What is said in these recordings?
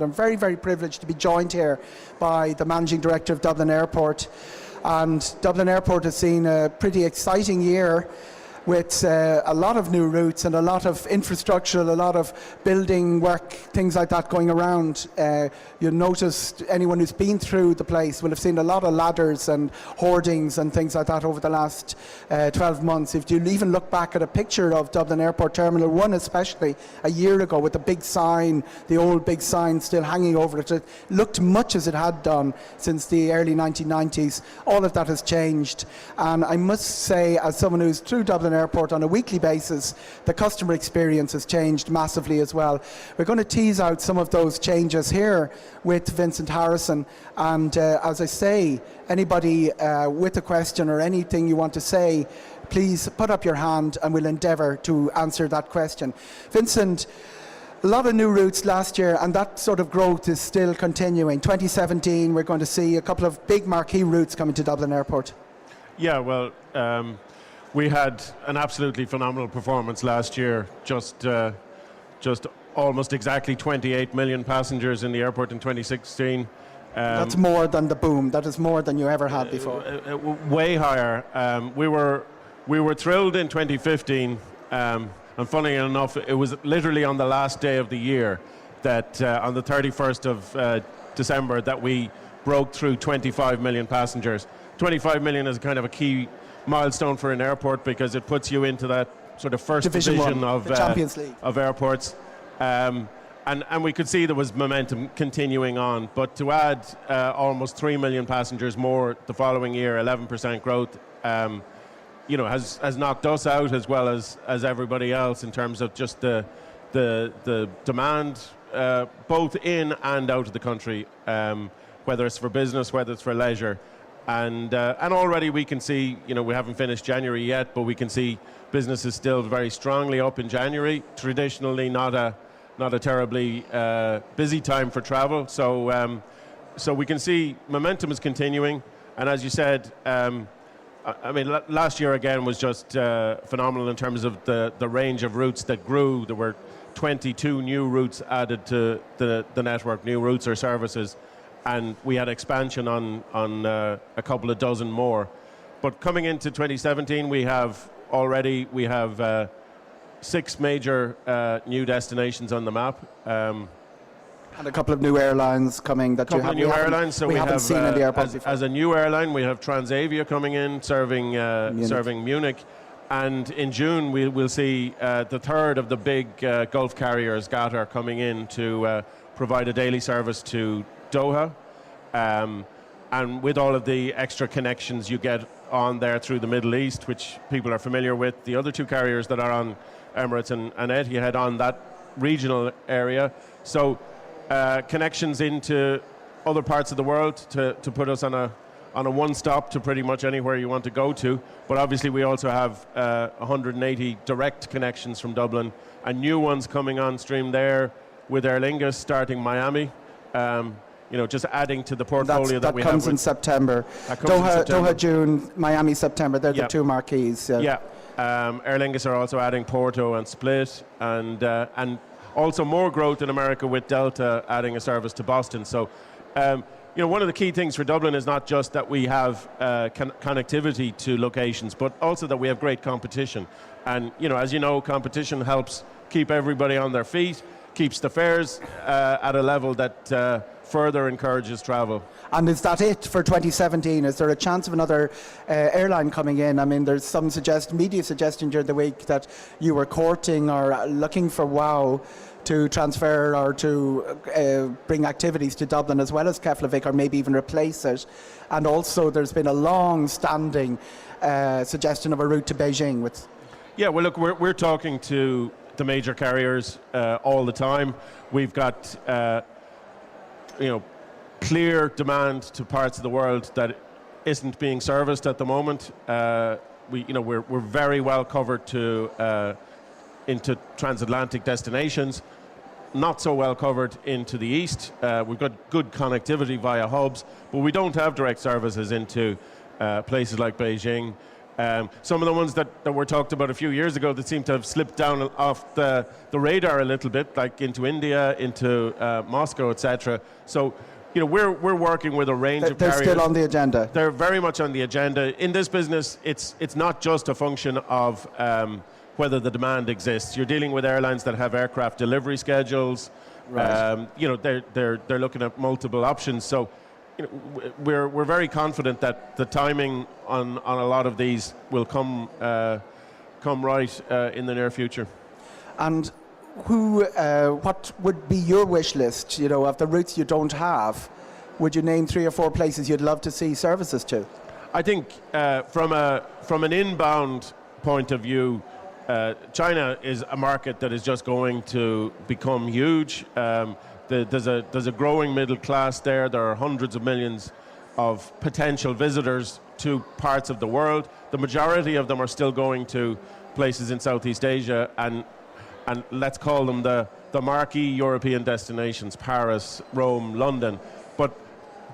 I'm very, very privileged to be joined here by the Managing Director of Dublin Airport. And Dublin Airport has seen a pretty exciting year with a lot of new routes and a lot of infrastructure, a lot of building work, things like that going around. You'll notice anyone who's been through the place will have seen a lot of ladders and hoardings and things like that over the last 12 months. If you even look back at a picture of Dublin Airport Terminal 1 especially a year ago with the big sign, the old big sign still hanging over it, it looked much as it had done since the early 1990s. All of that has changed, and I must say, as someone who's through Dublin Airport on a weekly basis, the customer experience has changed massively as well. We're going to tease out some of those changes here with Vincent Harrison, and as I say, anybody with a question or anything you want to say, please put up your hand and we'll endeavour to answer that question. Vincent, a lot of new routes last year, and that sort of growth is still continuing. 2017, we're going to see a couple of big marquee routes coming to Dublin Airport. Yeah, well, we had an absolutely phenomenal performance last year. Just almost exactly 28 million passengers in the airport in 2016. That's more than the boom. That is more than you ever had before. Way higher. We were thrilled in 2015, and funny enough, it was literally on the last day of the year that on the 31st of December that we broke through 25 million passengers. 25 million is kind of a key milestone for an airport because it puts you into that sort of first division of the Champions League of airports, and we could see there was momentum continuing on. But to add almost 3 million passengers more the following year, 11% growth, has knocked us out as well as everybody else in terms of just the demand both in and out of the country, whether it's for business, whether it's for leisure. And already we can see, we haven't finished January yet, but we can see business is still very strongly up in January. Traditionally, not a terribly busy time for travel. So we can see momentum is continuing. And as you said, last year again was just phenomenal in terms of the range of routes that grew. There were 22 new routes added to the network, new routes or services. And we had expansion on a couple of dozen more. But coming into 2017, we have 6 major new destinations on the map. And a couple of new airlines coming that we haven't seen in the airport before. As a new airline, we have Transavia coming in, serving Munich. And in June, we'll see the third of the big Gulf carriers, Qatar, coming in to provide a daily service to Doha, and with all of the extra connections you get on there through the Middle East, which people are familiar with, the other 2 carriers that are on Emirates and Etihad on that regional area. So connections into other parts of the world to put us on a one-stop to pretty much anywhere you want to go to. But obviously we also have 180 direct connections from Dublin and new ones coming on stream there with Aer Lingus starting Miami. Just adding to the portfolio that we have. That comes in September. Doha, June, Miami, September. They're the 2 marquees. Yeah. Aer Lingus are also adding Porto and Split, and also more growth in America with Delta adding a service to Boston. So, one of the key things for Dublin is not just that we have connectivity to locations, but also that we have great competition. And, as you know, competition helps keep everybody on their feet, keeps the fares at a level that further encourages travel. And is that it for 2017? Is there a chance of another airline coming in? I mean, there's some media suggestion during the week that you were courting or looking for WOW to transfer or to bring activities to Dublin as well as Keflavik, or maybe even replace it. And also there's been a long-standing suggestion of a route to Beijing. Yeah, well, look, we're talking to the major carriers all the time. We've got clear demand to parts of the world that isn't being serviced at the moment. We're very well covered into transatlantic destinations, not so well covered into the east. We've got good connectivity via hubs, but we don't have direct services into places like Beijing. Some of the ones that were talked about a few years ago that seem to have slipped down off the radar a little bit, like into India, into Moscow, etc. So, we're working with a range of carriers. They're still on the agenda. They're very much on the agenda. In this business, it's not just a function of whether the demand exists. You're dealing with airlines that have aircraft delivery schedules. Right. They're looking at multiple options. So, we're very confident that the timing on a lot of these will come right in the near future. And what would be your wish list? Of the routes you don't have, would you name 3 or 4 places you'd love to see services to? I think from an inbound point of view, China is a market that is just going to become huge. There's a growing middle class there. There are hundreds of millions of potential visitors to parts of the world. The majority of them are still going to places in Southeast Asia and let's call them the marquee European destinations, Paris, Rome, London. But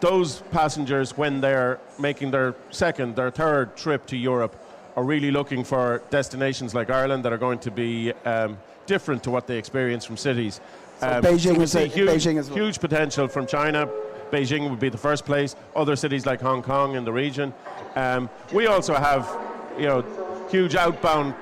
those passengers, when they're making their second, their third trip to Europe, are really looking for destinations like Ireland that are going to be different to what they experience from cities. So Beijing is huge potential from China. Beijing would be the first place. Other cities like Hong Kong in the region. We also have, huge outbound.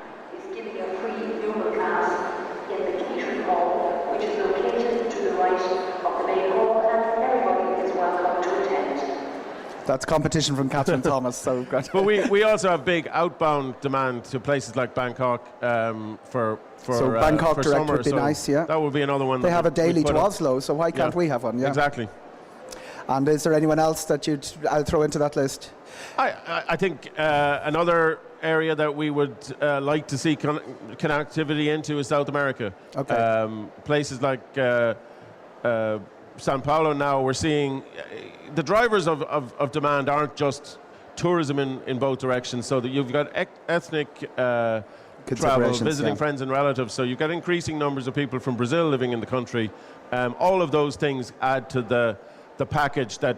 That's competition from Catherine Thomas. So great. But we also have big outbound demand to places like Bangkok for Bangkok for direct summer. would be nice, yeah. That would be another one. They have a daily to Oslo, so why can't we have one? Yeah, exactly. And is there anyone else that I'll throw into that list? I think another area that we would like to see connectivity into is South America. Okay. Places like Sao Paulo now, we're seeing the drivers of demand aren't just tourism in both directions, so that you've got ethnic travel, visiting friends and relatives, so you've got increasing numbers of people from Brazil living in the country. All of those things add to the package that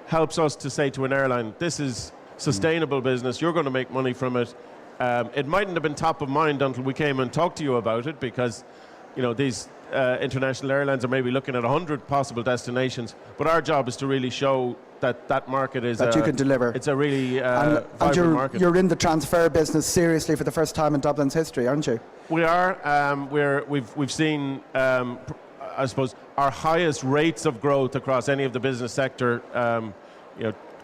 helps us to say to an airline, this is sustainable business, you're going to make money from it. It mightn't have been top of mind until we came and talked to you about it, because these international airlines are maybe looking at 100 possible destinations, but our job is to really show that market is that you can deliver. It's a really vibrant market. You're in the transfer business seriously for the first time in Dublin's history, aren't you? We are. We've seen, I suppose, our highest rates of growth across any of the business sector.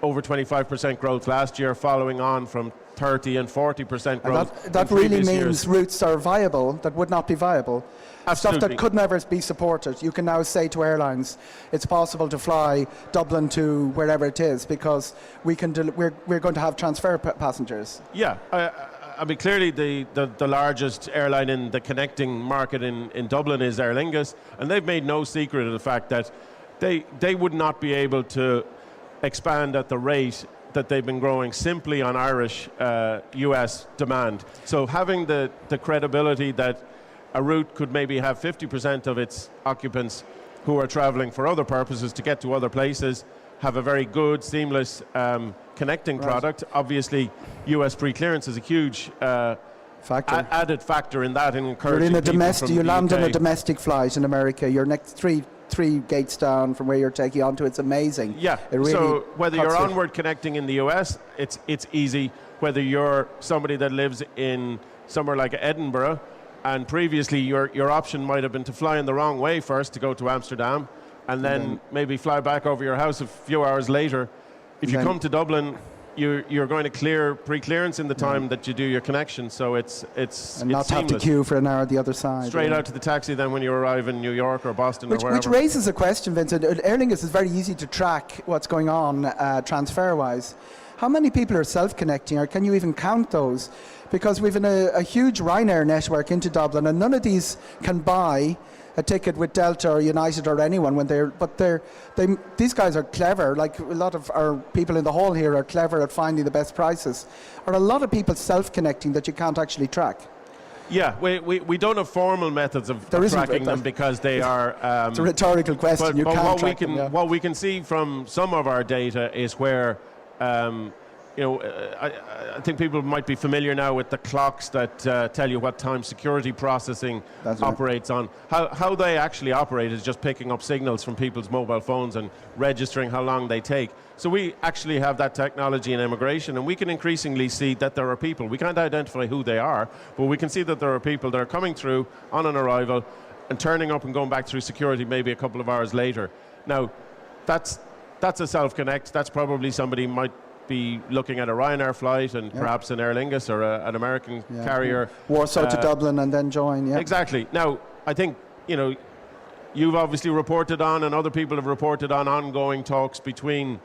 Over 25% growth last year, following on from 30 and 40% growth. And that really means routes are viable that would not be viable. Absolutely. Stuff that could never be supported. You can now say to airlines, it's possible to fly Dublin to wherever it is, because we're going to have transfer passengers. Yeah, I mean, clearly the largest airline in the connecting market in Dublin is Aer Lingus, and they've made no secret of the fact that they would not be able to expand at the rate that they've been growing simply on Irish US demand. So having the credibility that a route could maybe have 50% of its occupants who are traveling for other purposes to get to other places, have a very good, seamless connecting product. Obviously, US pre-clearance is a huge added factor in that, in encouraging you land on a domestic flight in America, your next three gates down from where you're taking onto, it's amazing. Yeah, so whether you're onward connecting in the US, it's easy. Whether you're somebody that lives in somewhere like Edinburgh, and previously your option might have been to fly in the wrong way first to go to Amsterdam, and then maybe fly back over your house a few hours later. If you come to Dublin, you're going to clear pre-clearance in the time that you do your connection, so it's not seamless. Have to queue for an hour the other side. Straight out to the taxi then when you arrive in New York or Boston or wherever. Which raises a question, Vincent. Aer Lingus is very easy to track what's going on transfer-wise. How many people are self-connecting, or can you even count those? Because we've a huge Ryanair network into Dublin, and none of these can buy a ticket with Delta or United or anyone these guys are clever. Like a lot of our people in the hall here are clever at finding the best prices. Are a lot of people self-connecting that you can't actually track? Yeah, we don't have formal methods of tracking them because they are. It's a rhetorical question. But what we can see from some of our data is where I think people might be familiar now with the clocks that tell you what time security processing operates on. How they actually operate is just picking up signals from people's mobile phones and registering how long they take. So we actually have that technology in immigration, and we can increasingly see that there are people. We can't identify who they are, but we can see that there are people that are coming through on an arrival and turning up and going back through security maybe a couple of hours later. Now, that's a self-connect. That's probably somebody might be looking at a Ryanair flight and perhaps an Aer Lingus or an American carrier. Warsaw to Dublin and then join, Exactly. Now, I think, you've obviously reported on, and other people have reported on, ongoing talks between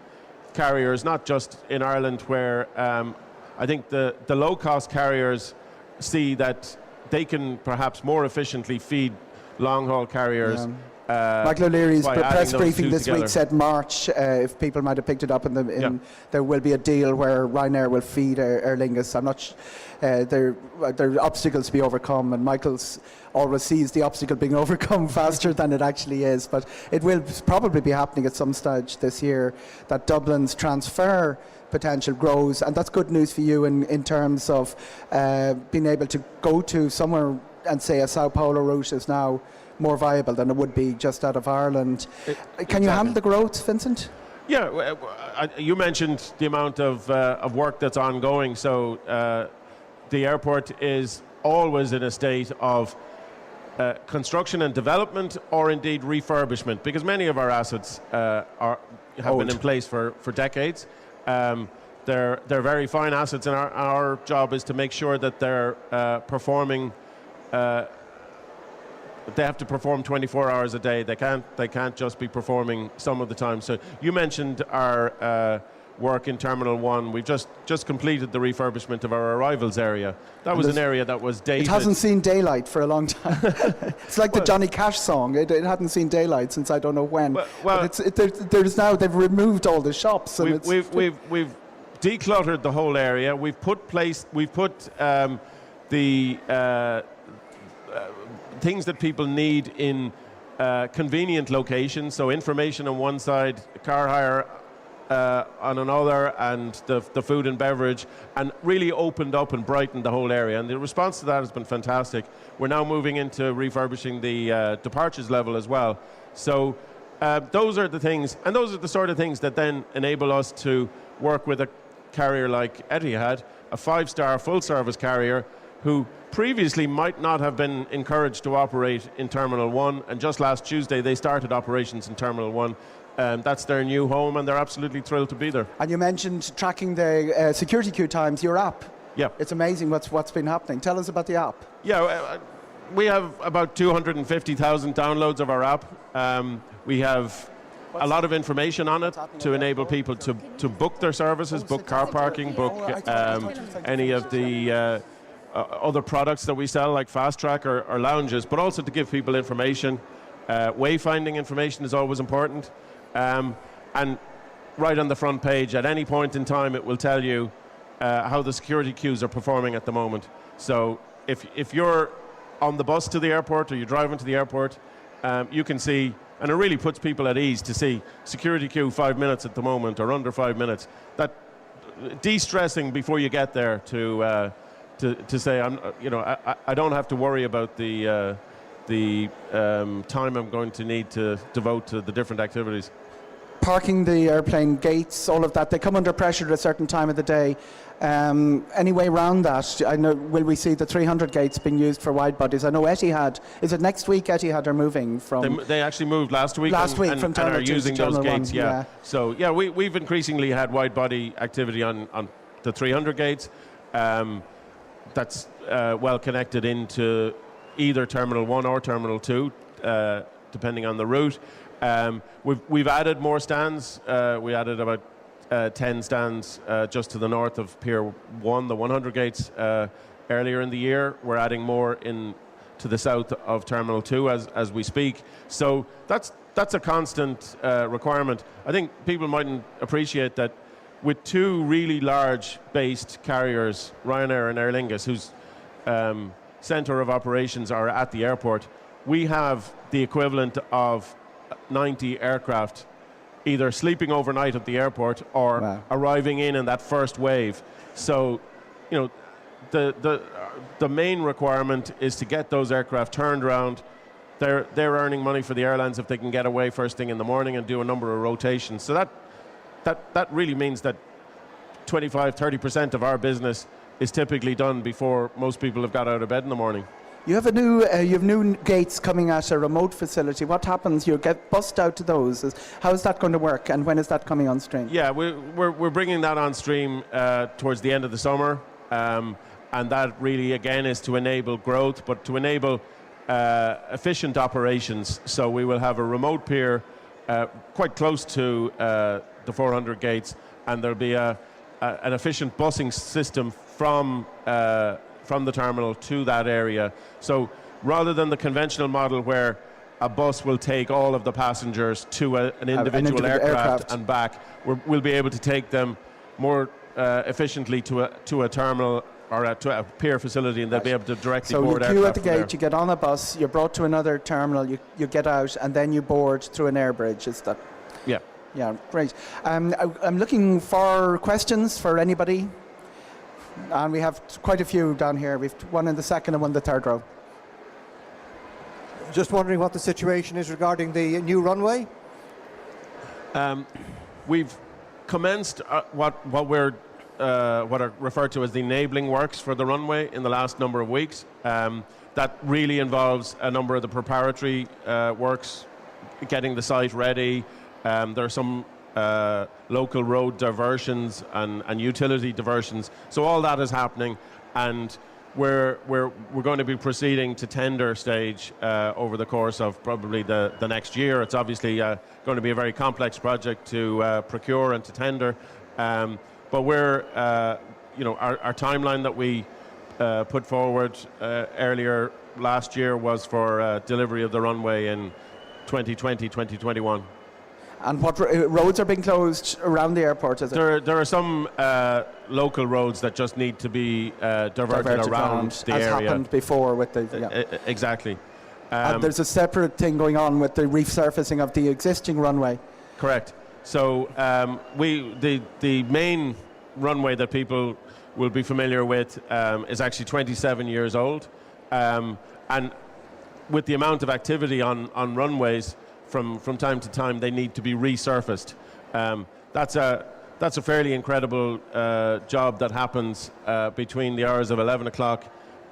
carriers, not just in Ireland, where I think the low-cost carriers see that they can perhaps more efficiently feed long-haul carriers. Michael O'Leary's press briefing this week said March, if people might have picked it up, there will be a deal where Ryanair will feed Aer Lingus. I'm not there are obstacles to be overcome, and Michael's always sees the obstacle being overcome faster than it actually is. But it will probably be happening at some stage this year, that Dublin's transfer potential grows, and that's good news for you in terms of being able to go to somewhere and say a Sao Paulo route is now more viable than it would be just out of Ireland. Can you handle the growth, Vincent? Yeah, you mentioned the amount of work that's ongoing. So the airport is always in a state of construction and development, or indeed refurbishment, because many of our assets have been in place for decades. They're very fine assets, and our job is to make sure that they're performing. They have to perform 24 hours a day. They can't just be performing some of the time. So you mentioned our work in Terminal 1. We've just completed the refurbishment of our arrivals area. That was an area that was dated. It hasn't seen daylight for a long time. It's like the Johnny Cash song. It hadn't seen daylight since I don't know when. But there's now, they've removed all the shops. And we've decluttered the whole area. We've put the things that people need in convenient locations, so information on one side, car hire on another, and the food and beverage, and really opened up and brightened the whole area. And the response to that has been fantastic. We're now moving into refurbishing the departures level as well. So those are the things, and those are the sort of things that then enable us to work with a carrier like Etihad, a 5-star full-service carrier, who previously might not have been encouraged to operate in Terminal 1, and just last Tuesday they started operations in Terminal 1. That's their new home, and they're absolutely thrilled to be there. And you mentioned tracking the security queue times, your app. Yeah. It's amazing what's been happening. Tell us about the app. Yeah, we have about 250,000 downloads of our app. We have a lot of information on it to enable people to book their services, book car parking, book any of the other products that we sell, like Fast Track or lounges, but also to give people information. Wayfinding information is always important. And right on the front page, at any point in time, it will tell you how the security queues are performing at the moment. So if you're on the bus to the airport, or you're driving to the airport, you can see, and it really puts people at ease to see security queue 5 minutes at the moment, or under 5 minutes. That de-stressing before you get there to say, I don't have to worry about the time I'm going to need to devote to the different activities. Parking the airplane gates, all of that, they come under pressure at a certain time of the day. Any way around that? I know, will we see the 300 gates being used for wide bodies? I know Etihad, is it next week Etihad are moving from... They actually moved last week. From Terminal 2 are using to those Terminal gates, 1, yeah. So, yeah, we've increasingly had wide body activity on the 300 gates. That's well connected into either Terminal 1 or Terminal 2, depending on the route. We've added more stands. We added about 10 stands just to the north of Pier 1, the 100 gates, earlier in the year. We're adding more to the south of Terminal 2 as we speak. So that's a constant requirement. I think people mightn't appreciate that with two really large-based carriers, Ryanair and Aer Lingus, whose centre of operations are at the airport, we have the equivalent of 90 aircraft either sleeping overnight at the airport or arriving in that first wave. So, the main requirement is to get those aircraft turned around. They're earning money for the airlines if they can get away first thing in the morning and do a number of rotations. So that really means that 25-30% of our business is typically done before most people have got out of bed in the morning. You have you have new gates coming at a remote facility. What happens? You get bussed out to those. How is that going to work, and when is that coming on stream? Yeah, we're bringing that on stream towards the end of the summer, and that really again is to enable growth, but to enable efficient operations. So we will have a remote pier quite close to the 400 gates, and there'll be an efficient busing system from the terminal to that area. So rather than the conventional model where a bus will take all of the passengers to an individual aircraft and back, we'll be able to take them more efficiently to a terminal or to a pier facility, and they'll be able to directly board aircraft. So you queue at the gate, you get on a bus, you're brought to another terminal, you get out, and then you board through an air bridge. Is that? Yeah. Yeah, great. I'm looking for questions for anybody. And we have quite a few down here. We've one in the second and one in the third row. Just wondering what the situation is regarding the new runway. We've commenced what are referred to as the enabling works for the runway in the last number of weeks. That really involves a number of the preparatory works, getting the site ready. There are some local road diversions and utility diversions. So all that is happening, and we're going to be proceeding to tender stage over the course of probably the next year. It's obviously going to be a very complex project to procure and to tender, but we're our timeline that we put forward earlier last year was for delivery of the runway in 2020, 2021. And what roads are being closed around the airport? Is it? There are some local roads that just need to be diverted around the area. As happened before with the... Yeah. Exactly. And there's a separate thing going on with the resurfacing of the existing runway. Correct. So the main runway that people will be familiar with is actually 27 years old. And with the amount of activity on runways, from time to time, they need to be resurfaced. That's a fairly incredible job that happens between the hours of 11 o'clock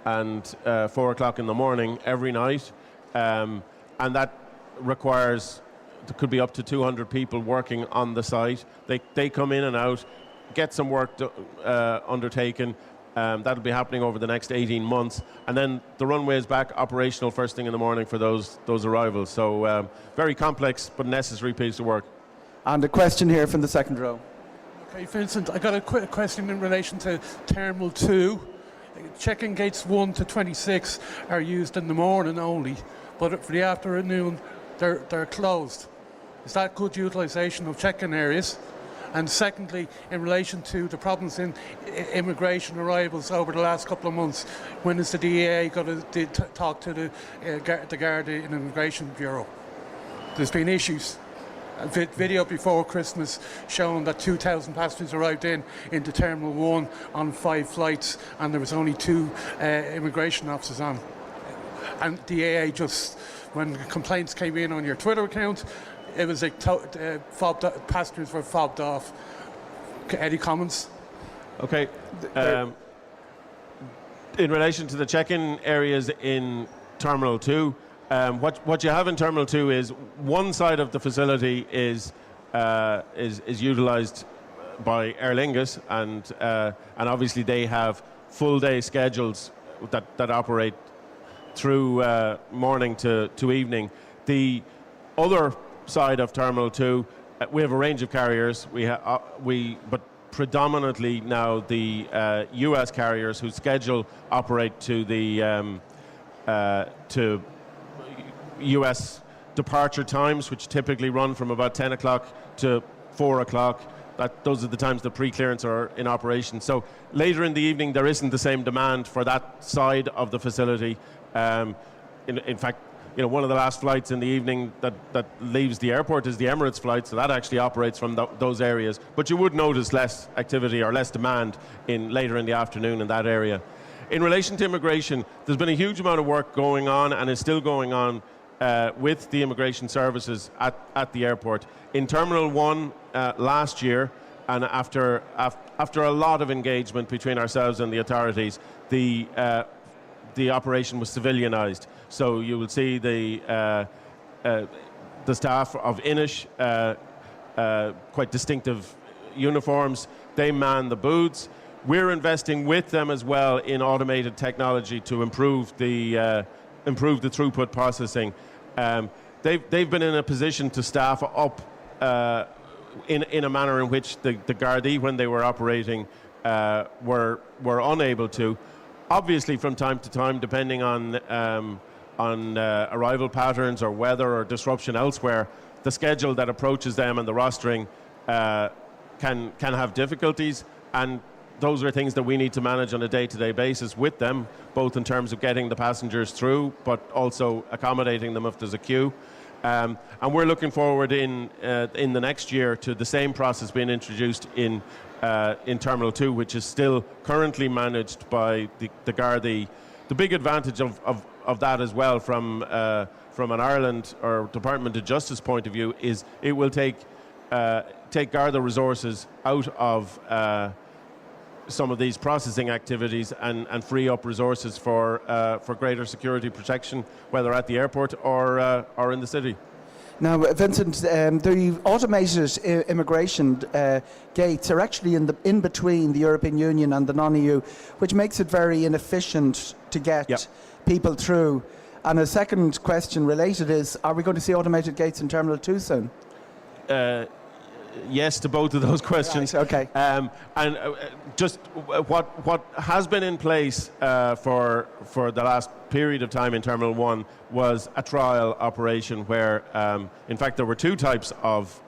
and 4 o'clock in the morning every night. And that requires, there could be up to 200 people working on the site. They come in and out, get some work undertaken. That'll be happening over the next 18 months. And then the runway is back operational first thing in the morning for those arrivals. So very complex but necessary piece of work. And a question here from the second row. Okay, Vincent, I got a quick question in relation to Terminal 2. Check-in gates 1 to 26 are used in the morning only, but for the afternoon they're closed. Is that good utilisation of check-in areas? And secondly, in relation to the problems in immigration arrivals over the last couple of months, when is the DEA going to talk to the Garda and Immigration Bureau? There's been issues. A video before Christmas showing that 2,000 passengers arrived into Terminal 1 on 5 flights, and there was only 2 immigration officers on. And the DEA just, when complaints came in on your Twitter account, it was like passengers were fobbed off. Any comments? Okay. In relation to the check-in areas in Terminal 2, what you have in Terminal 2 is one side of the facility is utilised by Aer Lingus, and obviously they have full-day schedules that operate through morning to evening. The other side of Terminal 2, we have a range of carriers. But predominantly now the U.S. carriers whose schedule operate to the to U.S. departure times, which typically run from about 10 o'clock to 4 o'clock. Those are the times the pre-clearance are in operation. So later in the evening, there isn't the same demand for that side of the facility. In fact, one of the last flights in the evening that leaves the airport is the Emirates flight, so that actually operates from those areas. But you would notice less activity or less demand later in the afternoon in that area. In relation to immigration, there's been a huge amount of work going on and is still going on with the immigration services at the airport. In Terminal 1 last year, and after a lot of engagement between ourselves and the authorities, the operation was civilianized. So you will see the staff of Inish, quite distinctive uniforms. They man the booths. We're investing with them as well in automated technology to improve the throughput processing. They've been in a position to staff up in a manner in which the Gardaí, when they were operating, were unable to. Obviously, from time to time, depending on arrival patterns or weather or disruption elsewhere, the schedule that approaches them and the rostering can have difficulties, and those are things that we need to manage on a day-to-day basis with them, both in terms of getting the passengers through, but also accommodating them if there's a queue. And we're looking forward in the next year to the same process being introduced in Terminal 2, which is still currently managed by the Gardaí. The big advantage of that as well from an Ireland or Department of Justice point of view is it will take Garda resources out of some of these processing activities and free up resources for greater security protection, whether at the airport or in the city. Now, Vincent, the automated immigration gates are actually in between the European Union and the non-EU, which makes it very inefficient to get people through. And a second question related is, are we going to see automated gates in Terminal 2 soon? Yes to both of those questions. Right, okay. And just what has been in place for the last period of time in Terminal 1 was a trial operation where, in fact, there were two types of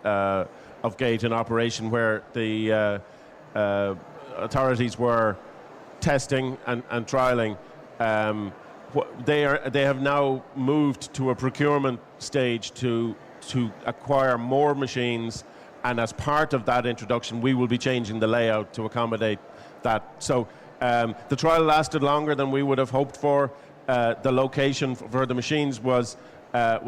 gate in operation where the authorities were testing and trialing. They have now moved to a procurement stage to acquire more machines. And as part of that introduction, we will be changing the layout to accommodate that. So the trial lasted longer than we would have hoped for. The location for the machines was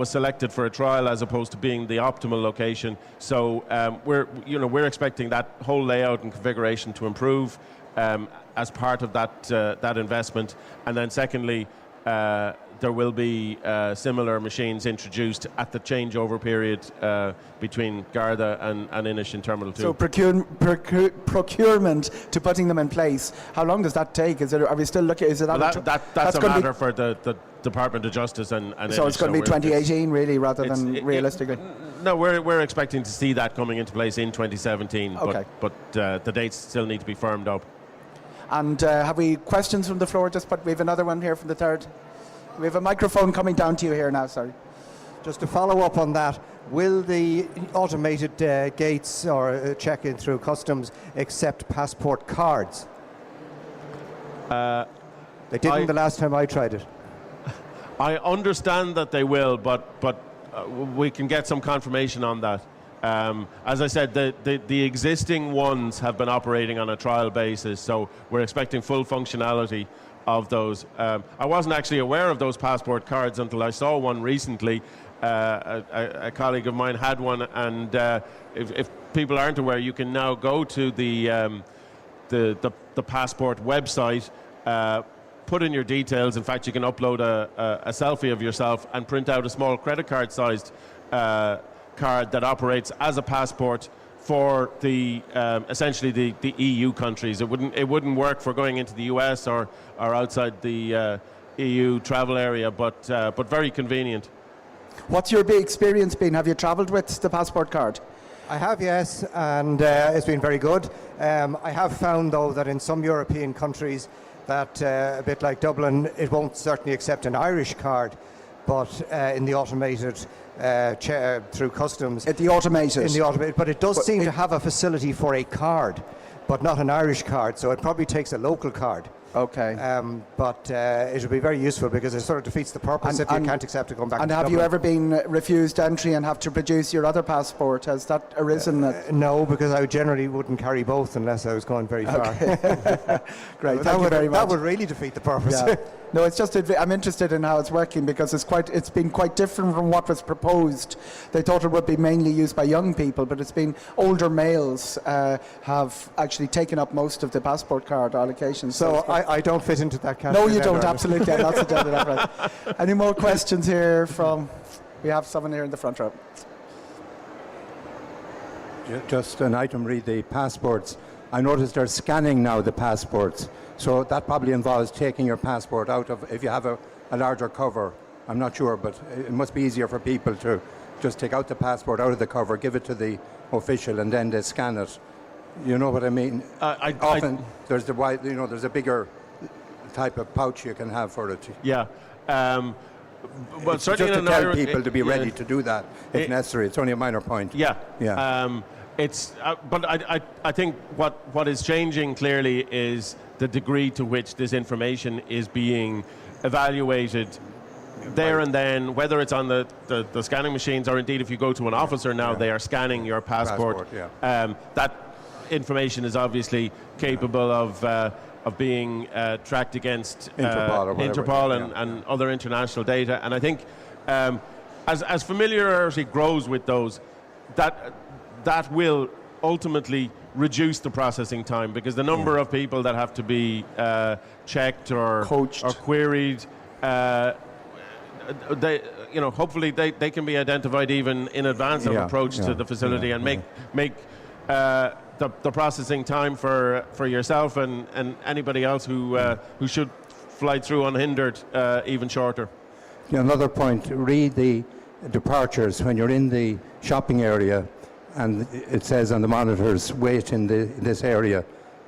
selected for a trial as opposed to being the optimal location. So we're expecting that whole layout and configuration to improve as part of that investment. And then secondly, there will be similar machines introduced at the changeover period between Garda and Inish in Terminal 2. So procurement to putting them in place, how long does that take? Are we still looking? Is it that's a matter for the Department of Justice and so Inish. It's going to be 2018 really, rather than realistically? No, we're expecting to see that coming into place in 2017, okay. but the dates still need to be firmed up. And have we questions from the floor? We have another one here from the third. We have a microphone coming down to you here now, sorry. Just to follow up on that, will the automated gates or check-in through customs accept passport cards? They didn't the last time I tried it. I understand that they will, but we can get some confirmation on that. As I said, the existing ones have been operating on a trial basis, so we're expecting full functionality of those. I wasn't actually aware of those passport cards until I saw one recently. A colleague of mine had one, and if people aren't aware, you can now go to the passport website, put in your details. In fact, you can upload a selfie of yourself and print out a small credit card sized card that operates as a passport for the essentially the EU countries. It wouldn't work for going into the US or outside the EU travel area, but very convenient. What's your big experience been? Have you travelled with the passport card? I have, yes, and it's been very good. I have found, though, that in some European countries that a bit like Dublin, it won't certainly accept an Irish card, but in the automated through customs. At the automated? In the automated, but it does seem to have a facility for a card, but not an Irish card, so it probably takes a local card. Okay. But it would be very useful because it sort of defeats the purpose if you can't accept it going back And to have Dublin. you ever been refused entry and have to produce your other passport? Has that arisen? No, because I generally wouldn't carry both unless I was going very far. Great, thank you very much. That would really defeat the purpose. Yeah. No, it's just I'm interested in how it's working because it's been quite different from what was proposed. They thought it would be mainly used by young people, but it's been older males have actually taken up most of the passport card allocations. So I don't fit into that category. No, you don't. Absolutely, I'm not suggesting that. Right. Any more questions here from? We have someone here in the front row. Just an item, read the passports. I noticed they're scanning now the passports. So that probably involves taking your passport out of, if you have a larger cover, I'm not sure, but it must be easier for people to just take out the passport out of the cover, give it to the official, and then they scan it. You know what I mean? Often there's there's a bigger type of pouch you can have for it. Yeah. But it's certainly just to tell people to be ready to do that if necessary. It's only a minor point. Yeah. Yeah. But I think what is changing clearly is the degree to which this information is being evaluated there and then, whether it's on the scanning machines or indeed if you go to an officer now, they are scanning your passport. That information is obviously capable of being tracked against Interpol and other international data. And I think as familiarity grows with those, that will ultimately reduce the processing time because the number of people that have to be checked or coached or queried, hopefully they can be identified even in advance of approach to the facility and make the processing time for yourself and anybody else who should fly through unhindered even shorter. Yeah, another point, read the departures when you're in the shopping area and it says on the monitors, wait in this area,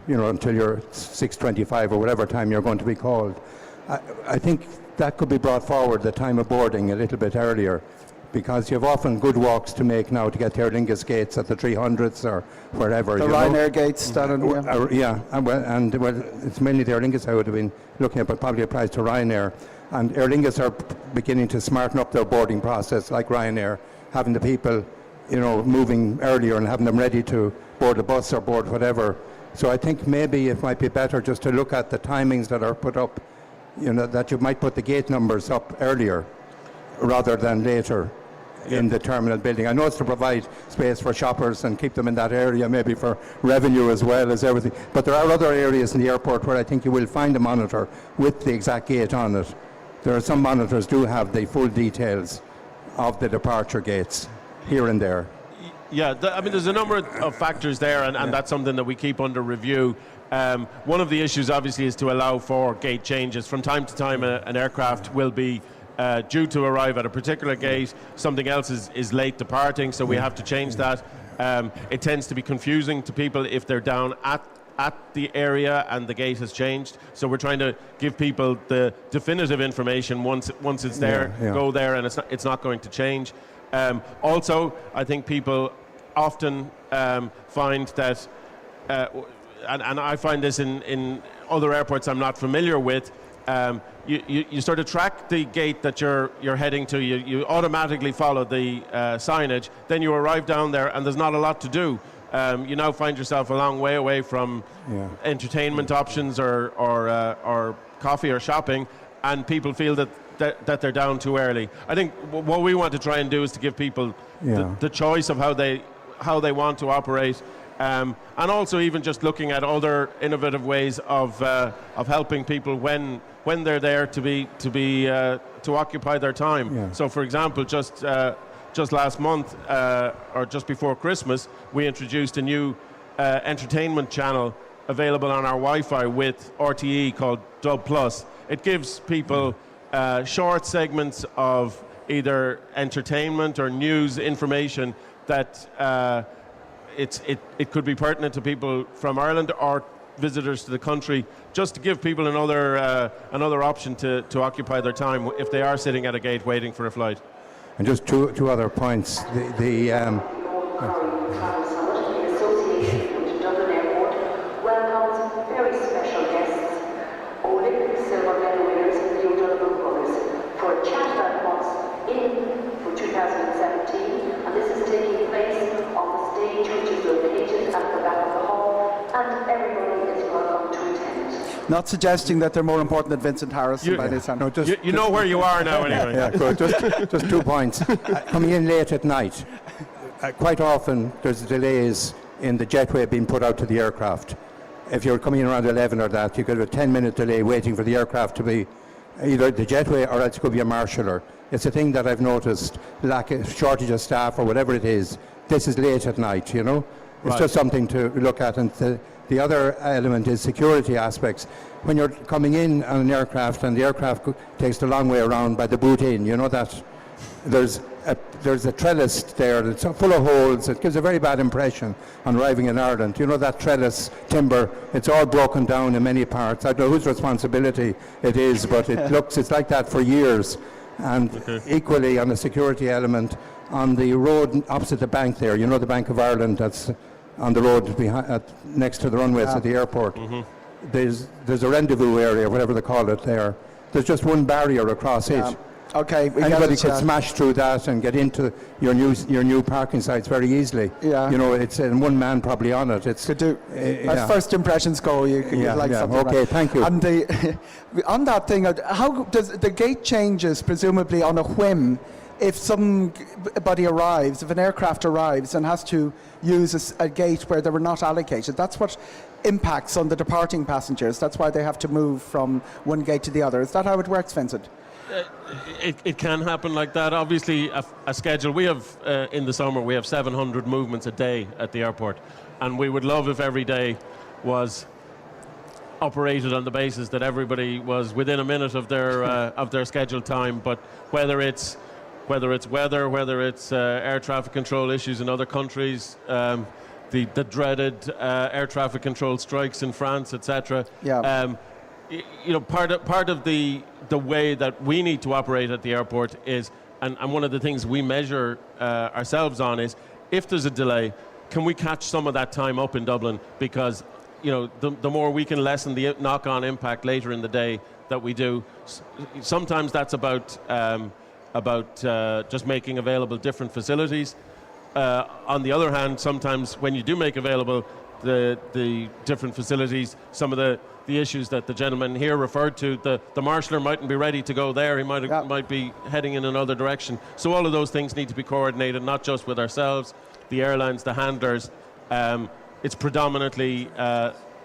until you're 6:25 or whatever time you're going to be called. I think that could be brought forward, the time of boarding, a little bit earlier, because you have often good walks to make now to get to Aer Lingus gates at the 300s or wherever. The Ryanair gates down in it's mainly the Aer Lingus I would have been looking at, but probably applies to Ryanair. And Aer Lingus are beginning to smarten up their boarding process, like Ryanair, having the people moving earlier and having them ready to board a bus or board whatever. So I think maybe it might be better just to look at the timings that are put up, that you might put the gate numbers up earlier rather than later in the terminal building. I know it's to provide space for shoppers and keep them in that area, maybe for revenue as well as everything. But there are other areas in the airport where I think you will find a monitor with the exact gate on it. There are some monitors do have the full details of the departure gates here and there. Yeah, there's a number of factors there, and that's something that we keep under review. One of the issues, obviously, is to allow for gate changes. From time to time, an aircraft will be due to arrive at a particular gate. Something else is late departing, so we have to change that. It tends to be confusing to people if they're down at the area and the gate has changed. So we're trying to give people the definitive information once it's there, go there, and it's not going to change. Also, I think people often find that, and I find this in other airports I'm not familiar with, you sort of track the gate that you're heading to. You automatically follow the signage. Then you arrive down there, and there's not a lot to do. You now find yourself a long way away from entertainment options or coffee or shopping, and people feel that they're down too early. I think what we want to try and do is to give people the choice of how they want to operate, and also even just looking at other innovative ways of helping people when they're there to occupy their time. Yeah. So, for example, just last month or just before Christmas, we introduced a new entertainment channel available on our Wi-Fi with RTE called Dub Plus. It gives people short segments of either entertainment or news information that it could be pertinent to people from Ireland or visitors to the country, just to give people another option to occupy their time if they are sitting at a gate waiting for a flight. And just two other points. The Association with Dublin Airport welcomes very special guests for Medal-winners the O'Donovan brothers for a chat about what's in for 2017, and this is taking place on the stage which is located at the back of the hall, and everybody is welcome to attend. Not suggesting that they're more important than Vincent Harrison by this time. No, You know where you are now, anyway. Yeah, good. Just 2 points. Coming in late at night, quite often there's delays in the jetway being put out to the aircraft. If you're coming in around 11 or that, you could have a 10-minute delay waiting for the aircraft to be either the jetway or else it could be a marshaller. It's a thing that I've noticed, shortage of staff or whatever it is. This is late at night, you know. It's just something to look at. And the other element is security aspects. When you're coming in on an aircraft and the aircraft takes the long way around by the boot in, you know that there's a trellis there that's full of holes. It gives a very bad impression on arriving in Ireland. You know that trellis timber, it's all broken down in many parts. I don't know whose responsibility it is, but it's like that for years. And equally on the security element, on the road opposite the bank there, you know the Bank of Ireland that's on the road next to the runways at the airport. There's a rendezvous area, whatever they call it there. There's just one barrier across it. Okay, anybody could smash through that and get into your new parking sites very easily. Yeah. You know, it's one man probably on it. It's could do. As first impressions go, you'd like something. Okay, thank you. And on that thing, how does the gate changes presumably on a whim? If somebody arrives, if an aircraft arrives and has to use a gate where they were not allocated, that's what impacts on the departing passengers. That's why they have to move from one gate to the other. Is that how it works, Vincent? It can happen like that. Obviously, a schedule. We have, in the summer, we have 700 movements a day at the airport. And we would love if every day was operated on the basis that everybody was within a minute of their scheduled time. But whether it's weather, whether it's air traffic control issues in other countries, the dreaded air traffic control strikes in France, etc. Yeah. You know, part of the way that we need to operate at the airport is, and one of the things we measure ourselves on is, if there's a delay, can we catch some of that time up in Dublin? Because, you know, the more we can lessen the knock-on impact later in the day that we do, sometimes that's about just making available different facilities. On the other hand, sometimes when you do make available the different facilities, some of the issues that the gentleman here referred to, the marshaller mightn't be ready to go there. He might be heading in another direction. So all of those things need to be coordinated, not just with ourselves, the airlines, the handlers. It's predominantly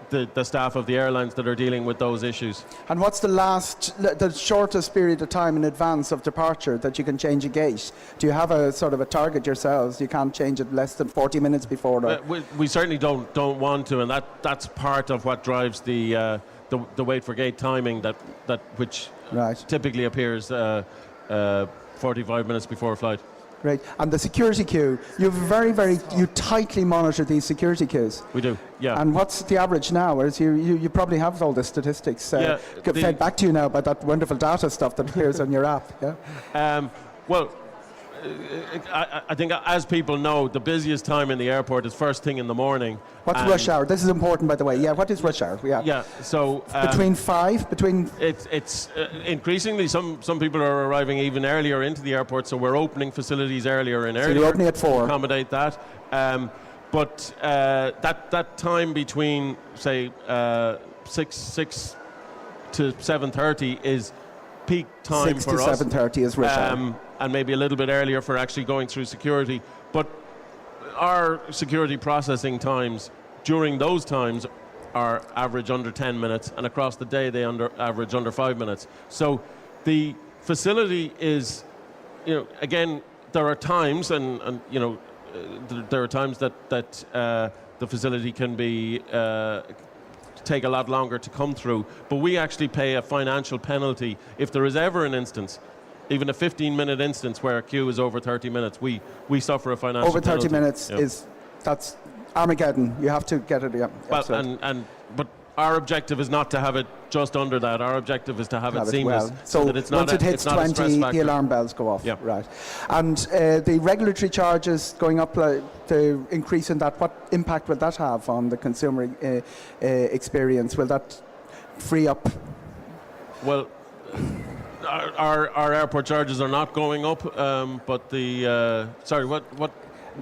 the staff of the airlines that are dealing with those issues. And what's the shortest period of time in advance of departure that you can change a gate? Do you have a sort of a target yourselves? You can't change it less than 40 minutes before? We certainly don't want to, and that's part of what drives the wait for gate timing which typically appears 45 minutes before a flight. Great. And the security queue, you tightly monitor these security queues. We do, yeah. And what's the average now? Whereas you probably have all the statistics fed back to you now by that wonderful data stuff that appears on your app. Yeah. Well, I think, as people know, the busiest time in the airport is first thing in the morning. What's rush hour? This is important, by the way. Yeah, what is rush hour? Yeah. Yeah. So between 5. It's increasingly some people are arriving even earlier into the airport, so we're opening facilities earlier and earlier. So you're opening at 4. To accommodate that. But that time between say 6 to 7:30 is peak time 6 for to us. 7:30 is rush hour. And maybe a little bit earlier for actually going through security. But our security processing times during those times are average under 10 minutes, and across the day they average under 5 minutes. So the facility is, you know, again, there are times, and you know, there are times that the facility can be take a lot longer to come through, but we actually pay a financial penalty if there is ever an instance, even a 15-minute instance where a queue is over 30 minutes, we suffer a financial over 30 penalty. minutes that's Armageddon. You have to get it. Yeah. Well, but our objective is not to have it just under that. Our objective is to have it seamless, well. so that it's once not it hits 20, the alarm bells go off. Yeah. Right. And the regulatory charges going up, the increase in that, what impact will that have on the consumer experience? Will that free up Well, our airport charges are not going up, but the sorry, what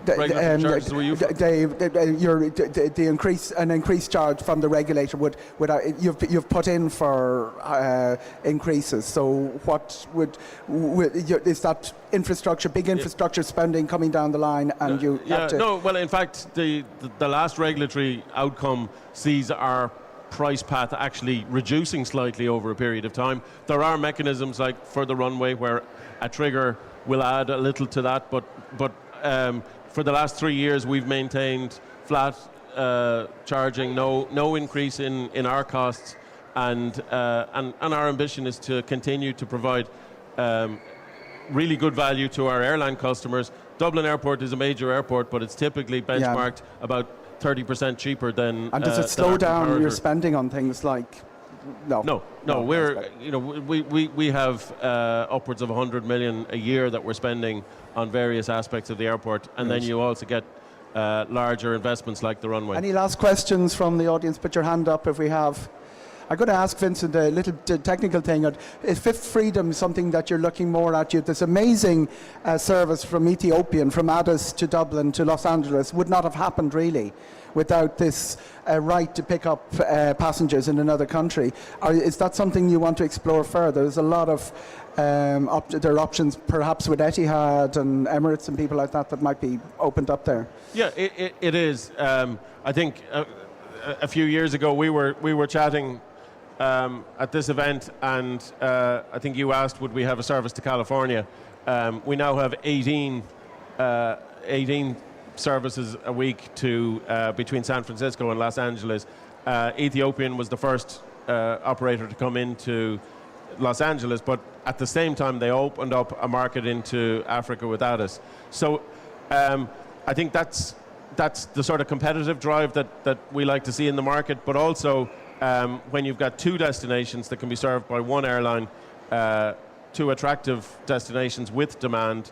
regulatory charges were you? The increased charge from the regulator would you've put in for increases. So what is that infrastructure, big infrastructure spending coming down the line, and you have to? No, well, in fact, the last regulatory outcome sees our price path actually reducing slightly over a period of time. There are mechanisms like for the runway where a trigger will add a little to that, but for the last 3 years we've maintained flat charging, no increase in our costs, and our ambition is to continue to provide really good value to our airline customers. Dublin Airport is a major airport, but it's typically benchmarked about 30% cheaper than. And does it slow down your spending on things like? No. We have upwards of 100 million a year that we're spending on various aspects of the airport, and then you also get larger investments like the runway. Any last questions from the audience? Put your hand up if we have. I'm going to ask Vincent a little technical thing. Is Fifth Freedom something that you're looking more at? This amazing service from Ethiopian, from Addis to Dublin to Los Angeles, would not have happened really without this right to pick up passengers in another country. Is that something you want to explore further? There's a lot of there are options perhaps with Etihad and Emirates and people like that might be opened up there. Yeah, it is. I think a few years ago we were chatting at this event, and I think you asked would we have a service to California. We now have 18 services a week to between San Francisco and Los Angeles. Ethiopian was the first operator to come into Los Angeles, but at the same time they opened up a market into Africa with Addis. So I think that's the sort of competitive drive that we like to see in the market, but also when you've got two destinations that can be served by one airline, two attractive destinations with demand,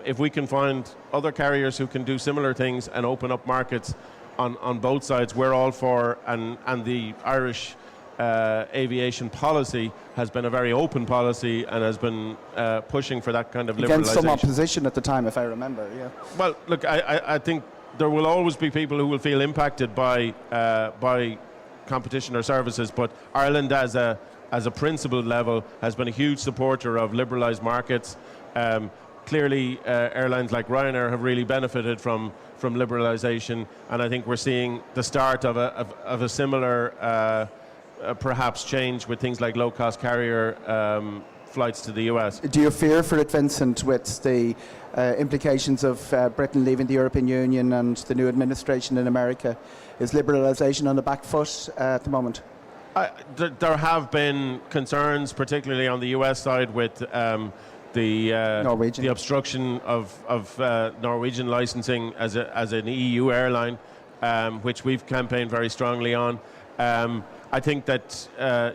if we can find other carriers who can do similar things and open up markets on both sides, we're all for, and the Irish aviation policy has been a very open policy and has been pushing for that kind of liberalisation. Against some opposition at the time, if I remember, yeah. Well, look, I think there will always be people who will feel impacted by competition or services, but Ireland as a principled level has been a huge supporter of liberalised markets. Clearly airlines like Ryanair have really benefited from liberalisation, and I think we're seeing the start of a similar perhaps change with things like low-cost carrier flights to the US. Do you fear for it, Vincent, with the implications of Britain leaving the European Union and the new administration in America? Is liberalisation on the back foot at the moment? There have been concerns, particularly on the US side, with the obstruction of Norwegian licensing as an EU airline, which we've campaigned very strongly on. I think that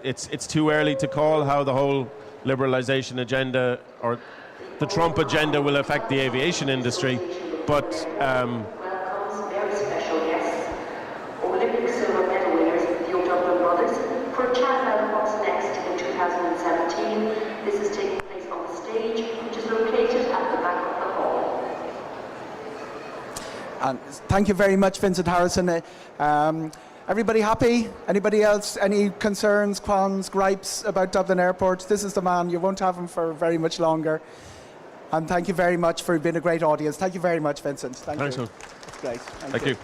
it's too early to call how the whole liberalisation agenda or the Trump agenda will affect the aviation industry, but welcomes very special guests, Olympic silver medal winners, the Dublin brothers, for a chat about what's next in 2017. This is taking place on the stage, which is located at the back of the hall. And thank you very much, Vincent Harrison. Everybody happy? Anybody else? Any concerns, qualms, gripes about Dublin Airport? This is the man. You won't have him for very much longer. And thank you very much for being a great audience. Thank you very much, Vincent. Thanks. Thanks, That's great. Thank you.